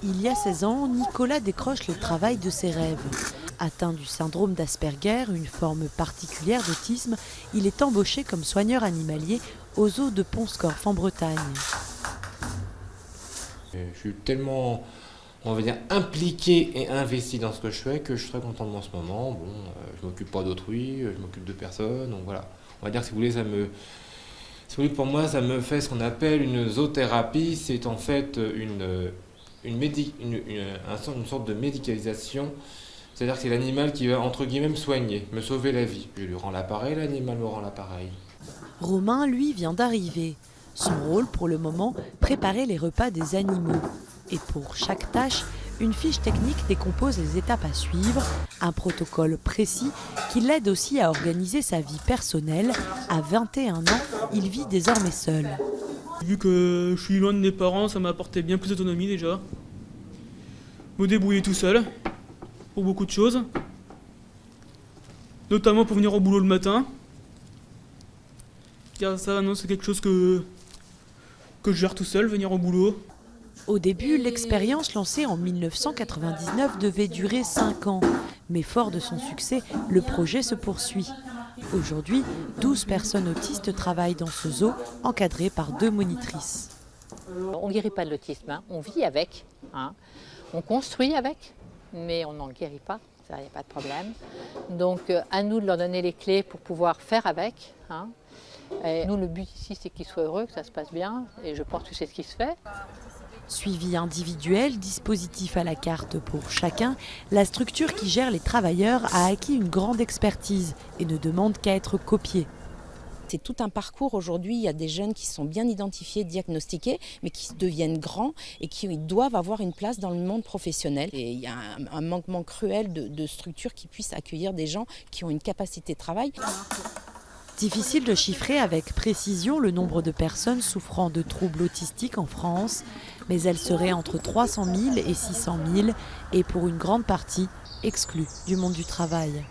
Il y a 16 ans, Nicolas décroche le travail de ses rêves. Atteint du syndrome d'Asperger, une forme particulière d'autisme, il est embauché comme soigneur animalier au zoo de Pont-Scorff en Bretagne. Je suis tellement, on va dire, impliqué et investi dans ce que je fais que je suis très content de moi en ce moment. Bon, je m'occupe pas d'autrui, je m'occupe de personne, donc voilà. On va dire que si vous voulez, pour moi, ça me fait ce qu'on appelle une zoothérapie. C'est en fait une sorte de médicalisation. C'est-à-dire que c'est l'animal qui va, entre guillemets, me soigner, me sauver la vie. Je lui rends l'appareil, l'animal me rend l'appareil. Romain, lui, vient d'arriver. Son rôle, pour le moment, préparer les repas des animaux. Et pour chaque tâche, une fiche technique décompose les étapes à suivre, un protocole précis qui l'aide aussi à organiser sa vie personnelle. À 21 ans, il vit désormais seul. Vu que je suis loin de mes parents, ça m'a apporté bien plus d'autonomie déjà. Me débrouiller tout seul, pour beaucoup de choses. Notamment pour venir au boulot le matin. Car ça, non, c'est quelque chose que je gère tout seul, venir au boulot. Au début, l'expérience lancée en 1999 devait durer 5 ans. Mais fort de son succès, le projet se poursuit. Aujourd'hui, 12 personnes autistes travaillent dans ce zoo, encadrées par 2 monitrices. On ne guérit pas de l'autisme, hein. On vit avec, hein. On construit avec, mais on n'en guérit pas, ça, il n'y a pas de problème. Donc à nous de leur donner les clés pour pouvoir faire avec, hein. Et nous, le but ici, c'est qu'ils soient heureux, que ça se passe bien, et je pense que c'est ce qui se fait. Suivi individuel, dispositif à la carte pour chacun, la structure qui gère les travailleurs a acquis une grande expertise et ne demande qu'à être copiée. C'est tout un parcours aujourd'hui, il y a des jeunes qui sont bien identifiés, diagnostiqués, mais qui deviennent grands et qui doivent avoir une place dans le monde professionnel. Et il y a un manquement cruel de structures qui puissent accueillir des gens qui ont une capacité de travail. Difficile de chiffrer avec précision le nombre de personnes souffrant de troubles autistiques en France, mais elles seraient entre 300 000 et 600 000 et pour une grande partie exclues du monde du travail.